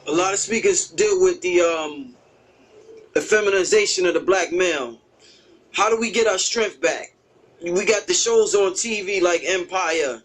A lot of speakers deal with the feminization of the black male. How do we get our strength back? We got the shows on TV like Empire.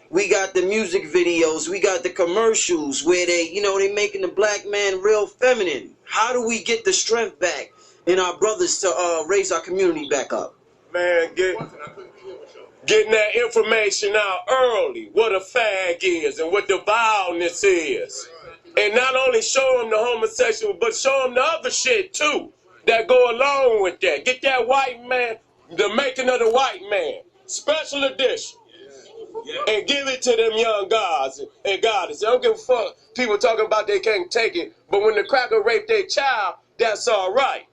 We got the music videos. We got the commercials where they making the black man real feminine. How do we get the strength back in our brothers to raise our community back up? Man, getting that information out early, what a fag is and what the vileness is. And not only show them the homosexual, but show them the other shit too that go along with that. Get that white man, the making of the white man, special edition. And give it to them young gods and goddesses. I don't give a fuck. People talking about they can't take it, but when the cracker rape their child, that's all right.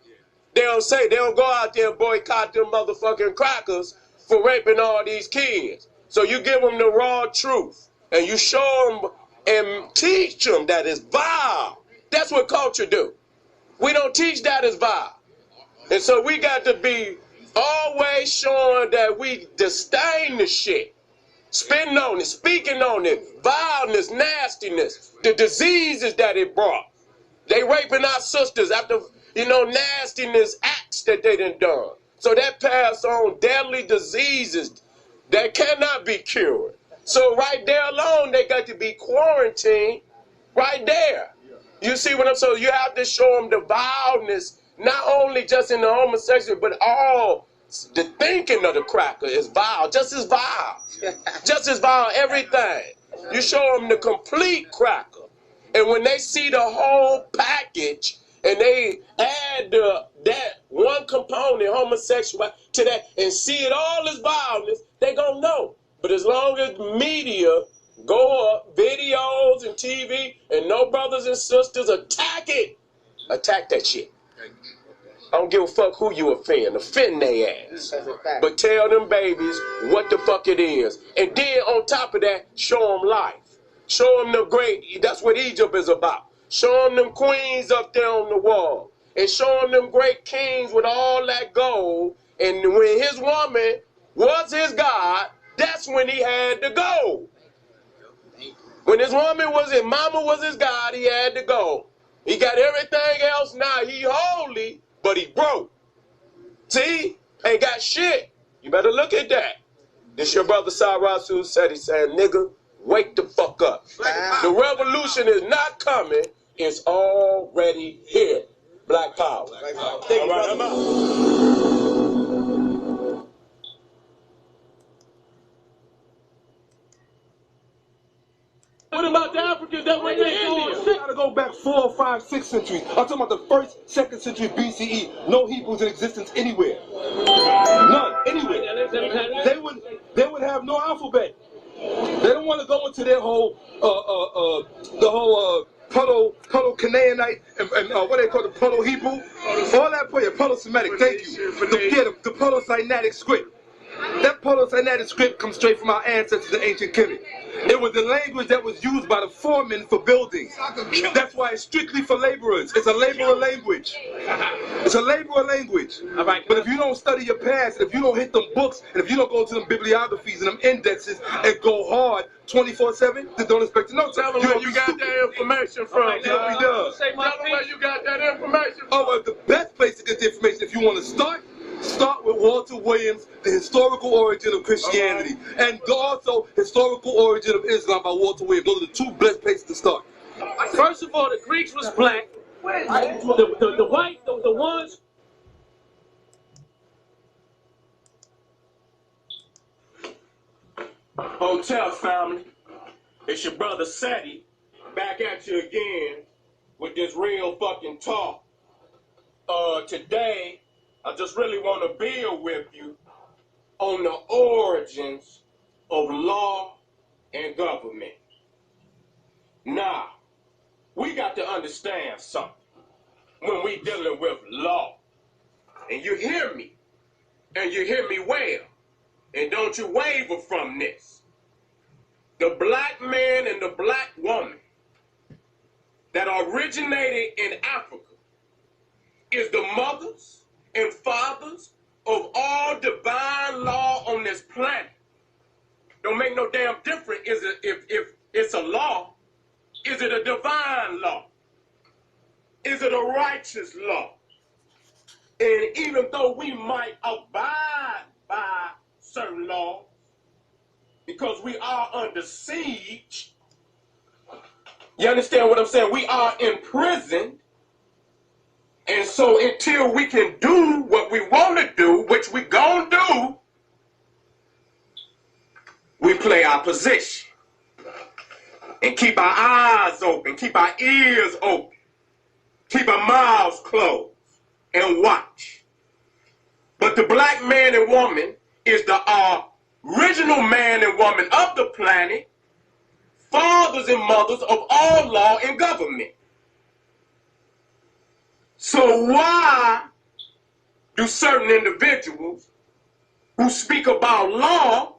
They don't go out there and boycott them motherfucking crackers for raping all these kids. So you give them the raw truth, and you show them and teach them that it's vile. That's what culture do. We don't teach that it's vile. And so we got to be always showing that we disdain the shit. Spitting on it, speaking on it, vileness, nastiness, the diseases that it brought. They raping our sisters after, nastiness acts that they done done. So that pass on deadly diseases that cannot be cured. So right there alone, they got to be quarantined right there. You see what I'm saying? You have to show them the vileness, not only just in the homosexual, but all the thinking of the cracker is vile, just as vile. Just as vile, everything. You show them the complete cracker. And when they see the whole package and they add that one component, homosexual, to that and see it all as vileness, they gonna know. But as long as media go up, videos and TV, and no brothers and sisters attack it, attack that shit. I don't give a fuck who you offend their ass. But tell them babies what the fuck it is. And then on top of that, show them life. Show them the great, that's what Egypt is about. Show them queens up there on the wall. And show them great kings with all that gold. And when his woman was his God, that's when he had the gold. When his woman his mama was his God, he had the gold. He got everything else now. He holy, but he broke. See? Ain't got shit. You better look at that. This your brother Sarasu Seti saying, nigga, wake the fuck up. The revolution is not coming. It's already here. Black power. Black power. All right, I'm out. What about the Africans that went to India? You gotta go back 4, 5, 6 centuries. I'm talking about the 1st, 2nd century BCE. No Hebrews in existence anywhere. None, anywhere. They would have no alphabet. They don't want to go into their whole Proto-Canaanite and what they call the Proto-Hebrew. All that for you, Proto-Semitic. Thank you. The Proto-Sinaitic script. That Proto-Sinaitic script comes straight from our ancestors, the ancient Kemet. It was the language that was used by the foremen for buildings. That's why it's strictly for laborers. It's a laborer language. It's a laborer language. But if you don't study your past, if you don't hit them books, and if you don't go to them bibliographies and them indexes and go hard 24/7, then don't expect to know. Tell them where you got that information from. Tell me, Doug. Tell them where you got that information from. Oh, well, the best place to get the information, if you want to start with Walter Williams, The Historical Origin of Christianity, and also Historical Origin of Islam by Walter Williams. Those are the 2 best places to start. First of all, the Greeks was black. The white, the ones. Hotel family, it's your brother Seti back at you again with this real fucking talk. Today, I just really want to build with you on the origins of law and government. Now, we got to understand something when we dealing with law. And you hear me, and you hear me well, and don't you waver from this. The black man and the black woman that originated in Africa is the mothers and fathers of all divine law on this planet. Don't make no damn difference if it's a law. Is it a a divine law? Is it a righteous law? And even though we might abide by certain laws, because we are under siege, you understand what I'm saying? We are imprisoned. And so until we can do what we want to do, which we gonna do, we play our position. And keep our eyes open, keep our ears open, keep our mouths closed, and watch. But the black man and woman is the original man and woman of the planet, fathers and mothers of all law and government. So why do certain individuals who speak about law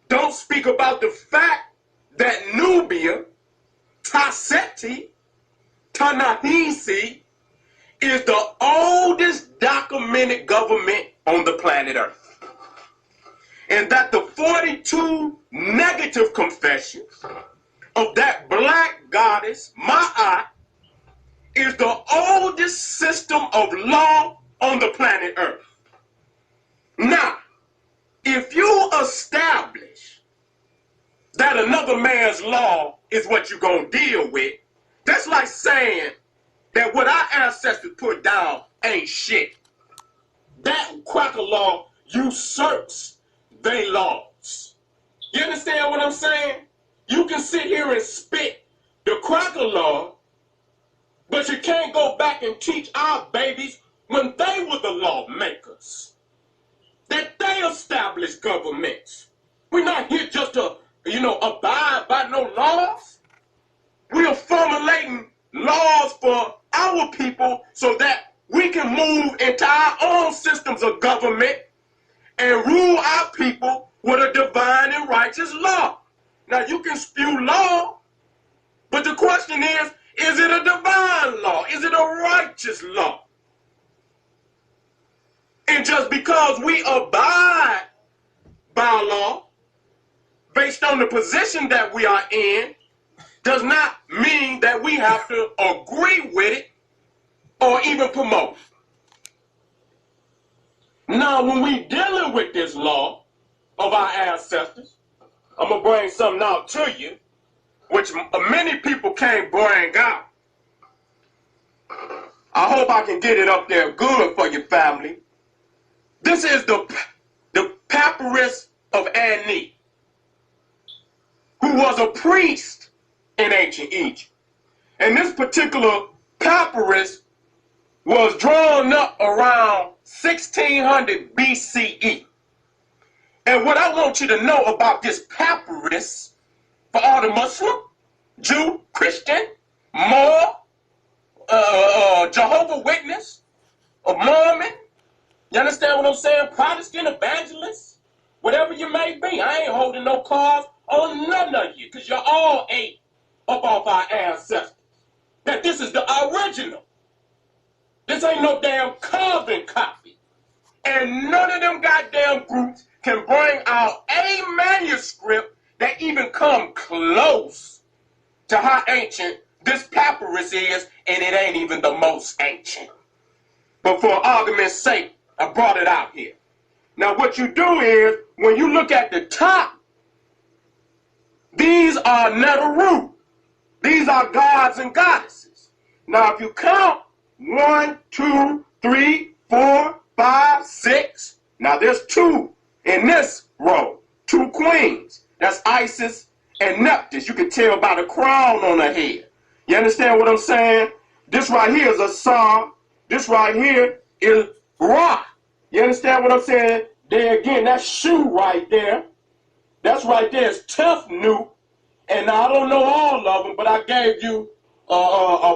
don't speak about the fact that Nubia, Seti, Ta-Nehisi is the oldest documented government on the planet Earth? And that the 42 negative confessions of that black goddess, Ma'at, is the oldest system of law on the planet Earth. Now, if you establish that another man's law is what you're going to deal with, that's like saying that what our ancestors put down ain't shit. That cracker law usurps their laws. You understand what I'm saying? You can sit here and spit the cracker law, but you can't go back and teach our babies when they were the lawmakers, that they established governments. We're not here just to, abide by no laws. We are formulating laws for our people so that we can move into our own systems of government and rule our people with a divine and righteous law. Now, you can spew law, but the question is it a divine law? Is it a righteous law? And just because we abide by law based on the position that we are in does not mean that we have to agree with it or even promote it. Now, when we dealing with this law of our ancestors, I'm going to bring something out to you which many people can't bring out. I hope I can get it up there good for your family. This is the papyrus of Ani, who was a priest in ancient Egypt. And this particular papyrus was drawn up around 1600 BCE. And what I want you to know about this papyrus for all the Muslim, Jew, Christian, Moor, Jehovah's Witness, or Mormon, you understand what I'm saying? Protestant, evangelist, whatever you may be. I ain't holding no cards on none of you, because you all ate up off our ancestors. That this is the original. This ain't no damn carbon copy. And none of them goddamn groups can bring out a manuscript that even come close to how ancient this papyrus is, and it ain't even the most ancient. But for argument's sake, I brought it out here. Now what you do is, when you look at the top, these are Neteru. These are gods and goddesses. Now if you count 1, 2, 3, 4, 5, 6, now there's 2 in this row, 2 queens. That's Isis and Nephthys. You can tell by the crown on her head. You understand what I'm saying? This right here is a Psalm. This right here is Ra. You understand what I'm saying? There again, that shoe right there, that's right there is Tefnu. And now I don't know all of them, but I gave you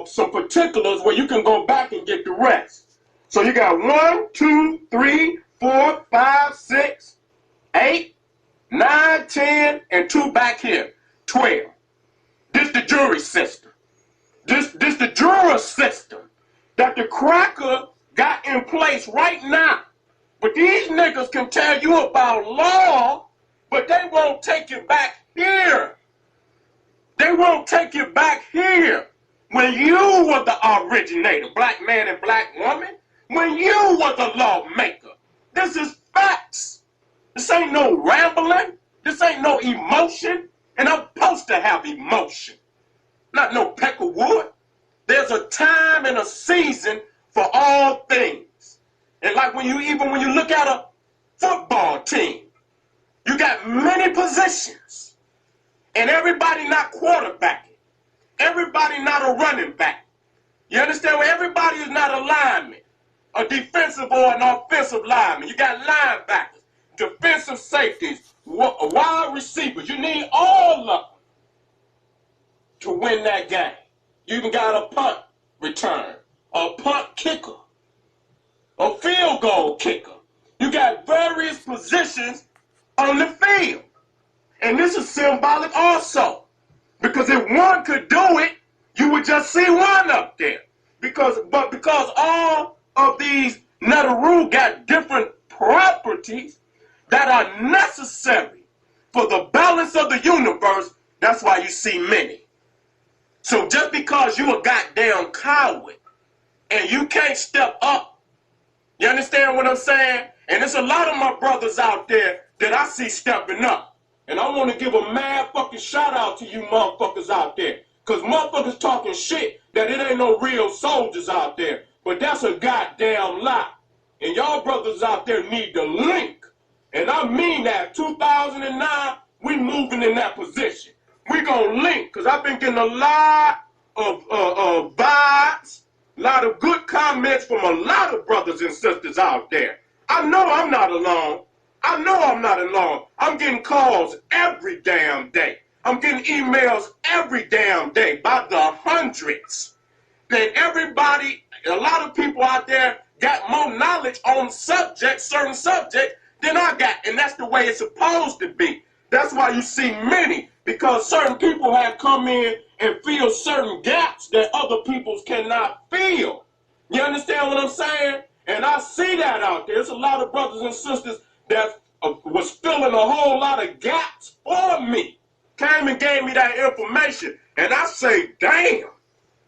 some particulars where you can go back and get the rest. So you got 1, 2, 3, 4, 5, 6, 8, 9, 10, and 2 back here, 12. This the jury system. This the juror system that the cracker got in place right now. But these niggas can tell you about law, but they won't take you back here. They won't take you back here. When you were the originator, black man and black woman, when you were the lawmaker. This is facts. This ain't no rambling. This ain't no emotion. And I'm supposed to have emotion. Not no peck of wood. There's a time and a season for all things. And like when you look at a football team, you got many positions. And everybody not quarterbacking. Everybody not a running back. You understand? Well, everybody is not a lineman, a defensive or an offensive lineman. You got linebackers, defensive safeties, wide receivers. You need all of them to win that game. You even got a punt return, a punt kicker, a field goal kicker. You got various positions on the field. And this is symbolic also. Because if one could do it, you would just see one up there. Because all of these Netaru got different properties that are necessary for the balance of the universe, that's why you see many. So just because you a goddamn coward and you can't step up, you understand what I'm saying? And there's a lot of my brothers out there that I see stepping up. And I want to give a mad fucking shout out to you motherfuckers out there. Because motherfuckers talking shit that it ain't no real soldiers out there. But that's a goddamn lie. And y'all brothers out there need to link. And I mean that. 2009, we moving in that position. We gonna link. Because I've been getting a lot of vibes, a lot of good comments from a lot of brothers and sisters out there. I know I'm not alone. I know I'm not alone. I'm getting calls every damn day. I'm getting emails every damn day by the hundreds. And everybody, a lot of people out there got more knowledge on subjects, certain subjects, than I got. And that's the way it's supposed to be. That's why you see many, because certain people have come in and fill certain gaps that other people cannot fill. You understand what I'm saying? And I see that out there. There's a lot of brothers and sisters that was filling a whole lot of gaps for me. Came and gave me that information. And I say, damn,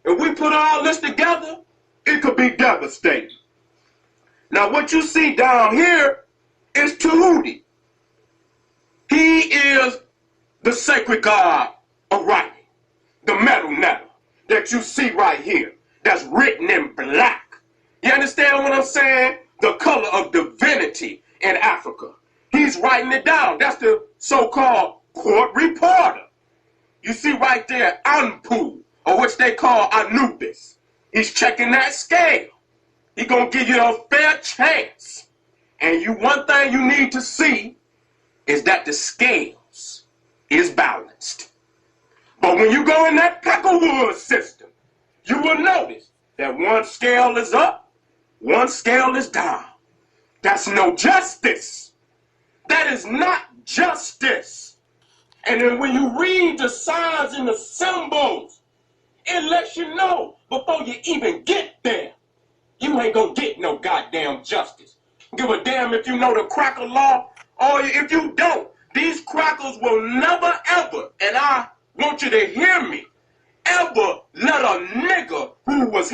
if we put all this together, it could be devastating. Now what you see down here is Tahuti. He is the sacred god of writing. The metal netter that you see right here. That's written in black. You understand what I'm saying? The color of divinity in Africa. He's writing it down. That's the so-called court reporter. You see right there, Anpu, or which they call Anubis. He's checking that scale. He's going to give you a fair chance. And one thing you need to see is that the scales is balanced. But when you go in that Peckerwood system, you will notice that one scale is up, one scale is down. That's no justice. That is not justice. And then when you read the signs and the symbols, it lets you know before you even get there, you ain't gonna get no goddamn justice. Give a damn if you know the cracker law or if you don't. These crackers will never ever, and I want you to hear me, ever let a nigga who was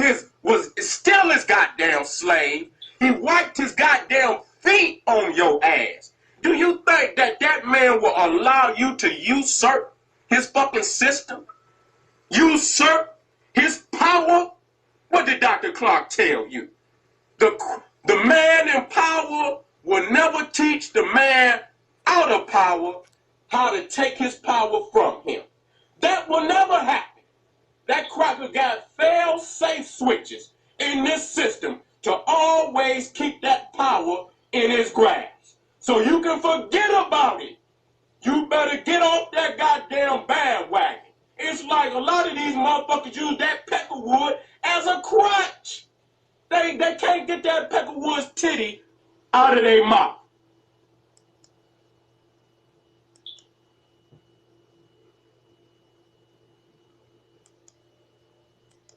still his goddamn slave, he wiped his goddamn feet on your ass. Do you think that that man will allow you to usurp his fucking system? Usurp his power? What did Dr. Clark tell you? The man in power will never teach the man out of power how to take his power from him. That will never happen. That cracker got fail-safe switches in this system to always keep that power in his grasp. So you can forget about it. You better get off that goddamn bandwagon. It's like a lot of these motherfuckers use that Peckerwood as a crutch. They can't get that Peckerwood's titty out of their mouth.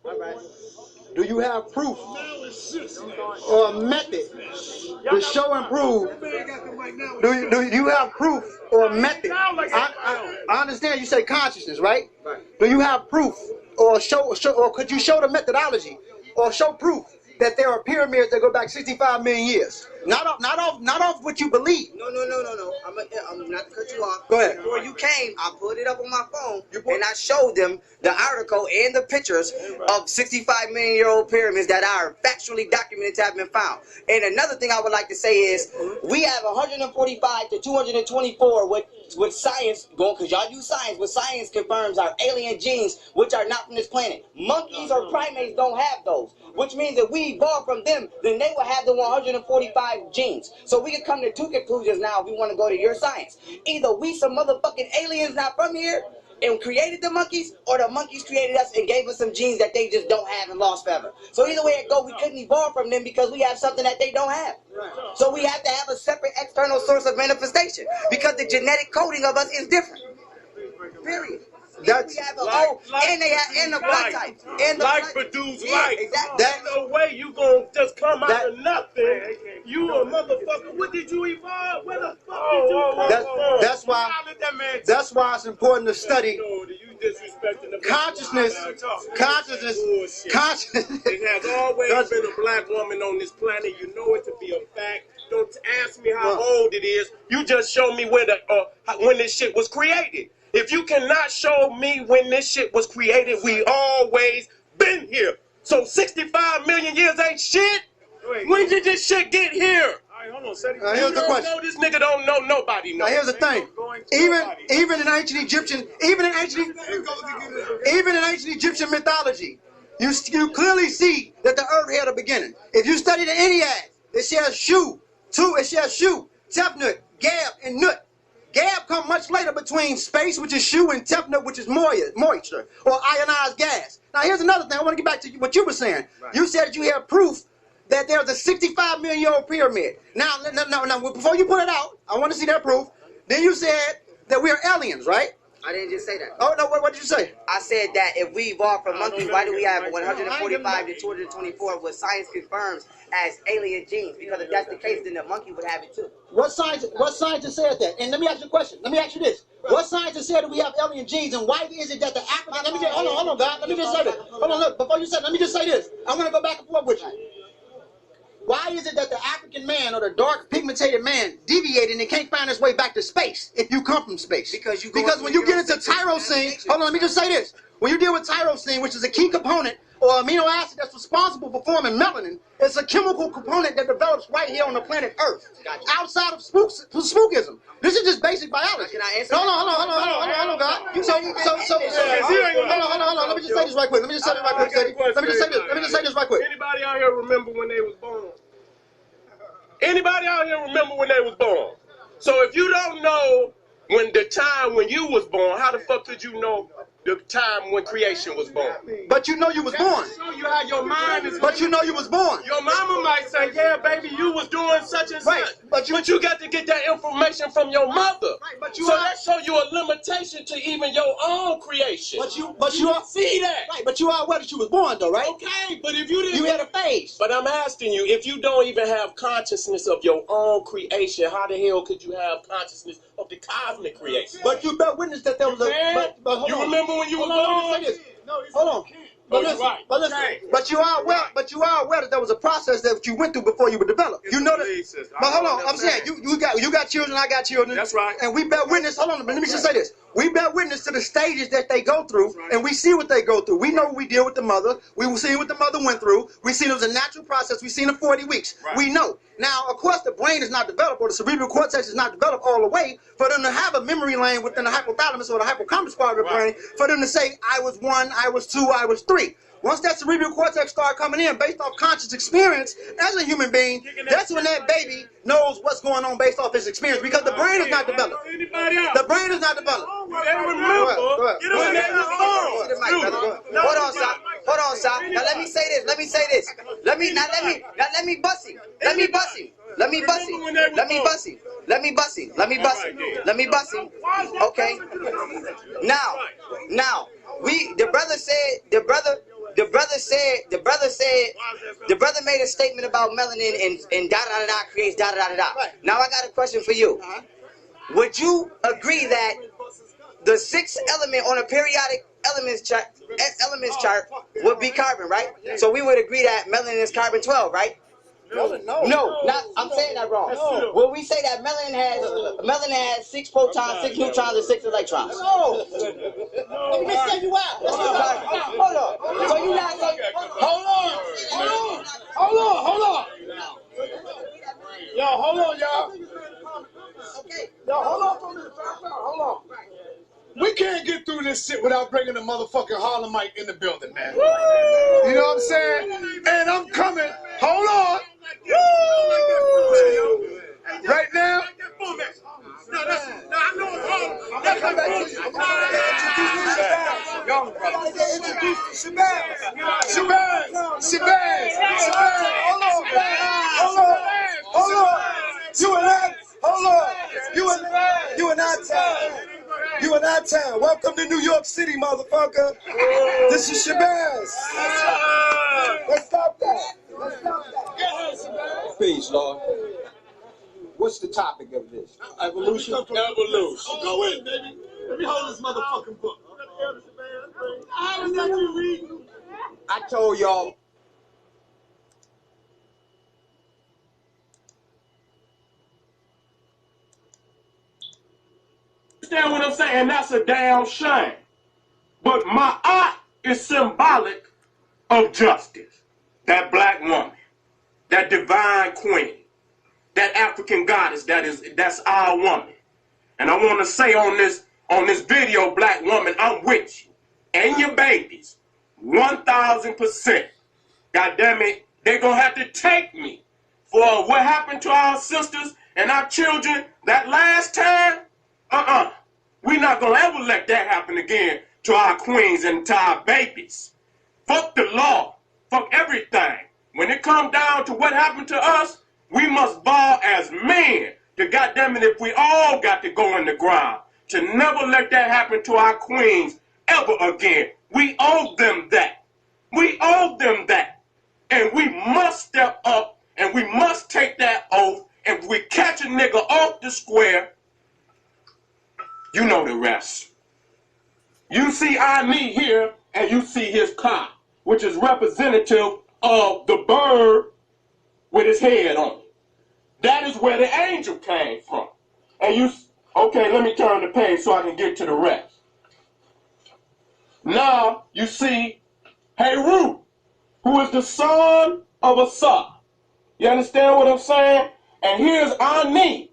All right. Do you have proof or a method to show and prove? Do you have proof or a method? I understand you say consciousness, right? Do you have proof or could you show the methodology or show proof that there are pyramids that go back 65 million years? Not off what you believe. No. I'm not to cut you off. Go ahead. Before you came, I put it up on my phone and I showed them the article and the pictures of 65 million-year-old pyramids that are factually documented to have been found. And another thing I would like to say is we have 145 to 224 with science going, because y'all use science, but science confirms our alien genes, which are not from this planet. Monkeys or primates don't have those, which means that we evolved from them, then they will have the 145 genes. So we can come to two conclusions now if we want to go to your science. Either we some motherfucking aliens not from here and created the monkeys, or the monkeys created us and gave us some genes that they just don't have and lost forever. So either way it go, we couldn't evolve from them because we have something that they don't have. So we have to have a separate external source of manifestation because the genetic coding of us is different. Period. That's we have and they have in the blood type. And the like produce like. Exactly. There's no way you gonna just come out of nothing. You a motherfucker. What did you evolve? Where the fuck did you come from? That's why it's important to study consciousness. It has always been a black woman on this planet. You know it to be a fact. Don't ask me how old it is. You just show me when this shit was created. If you cannot show me when this shit was created, we always been here. So 65 million years ain't shit. When did this shit get here? Here's the question. No, this nigga don't know nobody. Now here's the thing. Even in ancient Egyptian mythology, you clearly see that the earth had a beginning. If you study the Ennead, it shares Shu, Tefnut, Gab, and Nut. Gab come much later between space, which is Shu, and Tefnut, which is moisture, or ionized gas. Now here's another thing. I want to get back to what you were saying. Right. You said that you have proof that there's a 65 million-year-old pyramid. Now, before you put it out, I want to see that proof. Then you said that we are aliens, right? I didn't just say that. Oh, no, what did you say? I said that if we evolved from monkeys, why do we have 145 to 224, what science confirms as alien genes? Because if that's the case, then the monkey would have it too. What scientist said that? And let me ask you a question. Let me ask you this. What scientist said that we have alien genes, and why is it that the African... Hold on, God. Let me just say this. Hold on, look. Before you say, let me just say this. I'm going to go back and forth with you. Why is it that the African man or the dark pigmented man deviated and can't find his way back to space if you come from space? Because when you get into tyrosine, hold on, let me just say this. When you deal with tyrosine, which is a key component or amino acid that's responsible for forming melanin, it's a chemical component that develops right here on the planet Earth, outside of spookism. This is just basic biology. Can I answer? Hold on, God. Hold on. Let me just say this right quick. Let me just say this right quick. Anybody out here remember when they was born? Anybody out here remember when they was born? So if you don't know when the time when you was born, how the fuck could you know the time when creation was born? But you know you was born. Show you how your mind is. But you know you was born. Your mama might say, yeah, baby, you was doing such and such. But you got to get that information from your mother. So that show you a limitation to even your own creation. But you see that. Right, but you are aware that you was born though, right? Okay, but if you didn't... You had a phase. But I'm asking you, if you don't even have consciousness of your own creation, how the hell could you have consciousness of the cosmic creation? But you bear witness that there was a... But you remember when you were born? Hold on. But you are aware that there was a process that you went through before you were developed. You know that. But hold on, I'm saying you got children, I got children. That's right. And we bear witness. Hold on, let me just say this. We bear witness to the stages that they go through, and we see what they go through. We know we deal with the mother. We will see what the mother went through. We see it was a natural process. We seen it 40 weeks. Right. We know. Now, of course, the brain is not developed, or the cerebral cortex is not developed all the way for them to have a memory lane within the hypothalamus or the hippocampus part of the brain for them to say, I was 1, I was 2, I was 3. Once that cerebral cortex start coming in based off conscious experience as a human being, that's when that baby knows what's going on based off his experience, because the brain is not developed. The brain is not developed. Hold on, Sa. Now let me say this. Let me bust him. Okay. Now, the brother made a statement about melanin and da-da-da-da creates da-da-da-da-da. Now I got a question for you. Would you agree that the sixth element on a periodic elements chart would be carbon, right? So we would agree that melanin is carbon 12, right? No, I'm saying that wrong. No. Will we say that melanin has 6 protons, 6 neutrons, and 6 electrons? No. Let me just say you out. Hold on. So you not saying? Hold on. Yo, hold on, y'all. Okay. Yo, hold on for a minute. Hold on. We can't get through this shit without bringing the motherfucking Harlemite in the building, man. Woo! You know what I'm saying? And I'm coming. Hold on. Woo! Right now. No, I know it's Harlem. I'm gonna come back to you. I'm gonna introduce you to Shabazz. Hold on. You in our town. Welcome to New York City, motherfucker. This is Shabazz. Let's stop that. Peace, Lord. What's the topic of this? Evolution. Evolution. Go in, baby. Let me hold this motherfucking book. How is that you reading? I told y'all. Understand what I'm saying? That's a damn shame. But my art is symbolic of justice. That black woman, that divine queen, that African goddess, that's our woman. And I want to say on this video, black woman, I'm with you and your babies, 1,000%. God damn it, they're gonna have to take me for what happened to our sisters and our children that last time. We're not gonna ever let that happen again to our queens and to our babies. Fuck the law. Fuck everything. When it comes down to what happened to us, we must vow as men to goddamn it if we all got to go in the ground to never let that happen to our queens ever again. We owe them that. We owe them that. And we must step up and we must take that oath. And if we catch a nigga off the square, you know the rest. You see Ani here, and you see his car, which is representative of the bird with his head on it. That is where the angel came from. And okay, let me turn the page so I can get to the rest. Now, you see Heru, who is the son of Asa. You understand what I'm saying? And here's Ani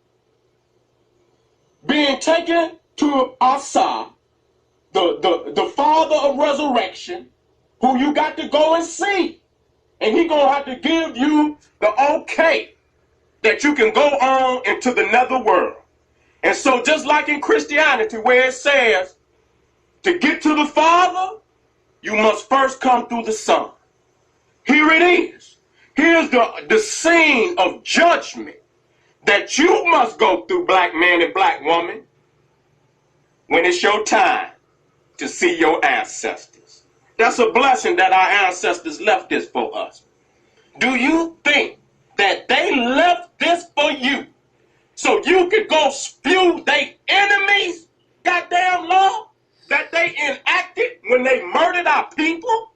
being taken to Asa, the father of resurrection, who you got to go and see. And he gonna have to give you the okay that you can go on into the nether world. And so just like in Christianity where it says, to get to the Father, you must first come through the Son. Here it is. Here's the scene of judgment that you must go through, black man and black woman, when it's your time to see your ancestors. That's a blessing that our ancestors left this for us. Do you think that they left this for you so you could go spew their enemies, goddamn law, that they enacted when they murdered our people?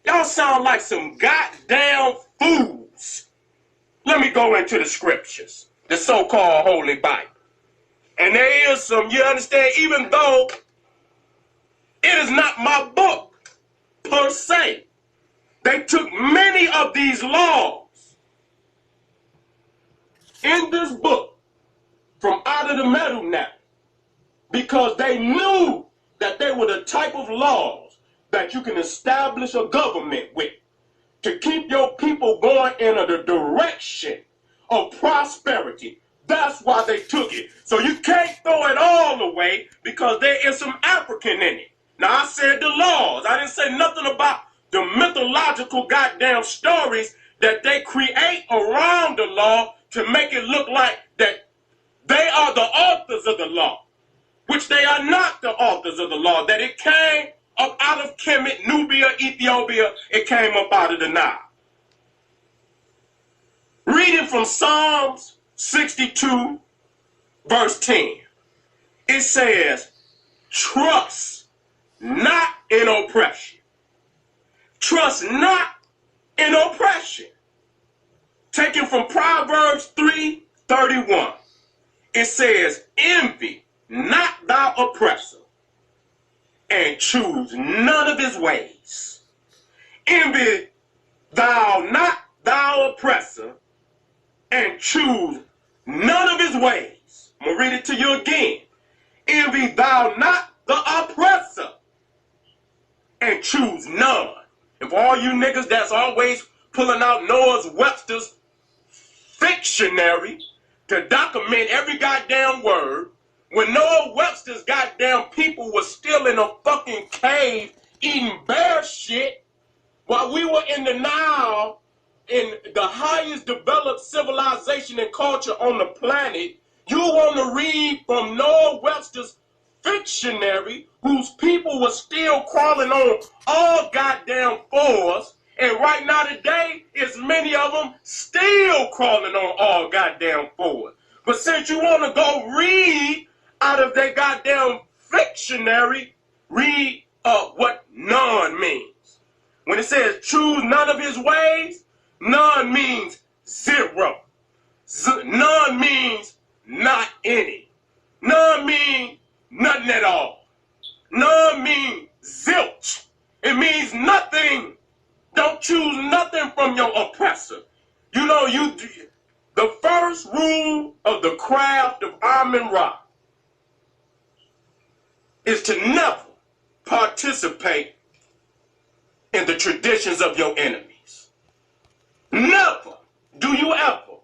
Y'all sound like some goddamn fools. Let me go into the scriptures, the so-called Holy Bible. And there is some, you understand, even though it is not my book per se, they took many of these laws in this book from out of the metal now because they knew that they were the type of laws that you can establish a government with to keep your people going in the direction of prosperity. That's why they took it. So you can't throw it all away because there is some African in it. Now I said the laws. I didn't say nothing about the mythological goddamn stories that they create around the law to make it look like that they are the authors of the law, which they are not the authors of the law, that it came up out of Kemet, Nubia, Ethiopia, it came up out of the Nile. Reading from Psalms 62, verse 10, it says, trust not in oppression. Trust not in oppression. Taken from Proverbs 3:31. It says, envy not thou oppressor, and choose none of his ways. Envy thou not thou oppressor, and choose none of his ways. I'm going to read it to you again. Envy thou not the oppressor, and choose none. And for all you niggas that's always pulling out Noah Webster's dictionary to document every goddamn word, when Noah Webster's goddamn people was still in a fucking cave eating bear shit while we were in the Nile, in the highest developed civilization and culture on the planet, you want to read from Noah Webster's dictionary, whose people were still crawling on all goddamn fours, and right now today, is many of them still crawling on all goddamn fours. But since you want to go read out of their goddamn dictionary, read what none means. When it says choose none of his ways, none means zero. None means not any. None means nothing at all. None means zilch. It means nothing. Don't choose nothing from your oppressor. You know, the first rule of the craft of Amun-Ra is to never participate in the traditions of your enemies. Never do you ever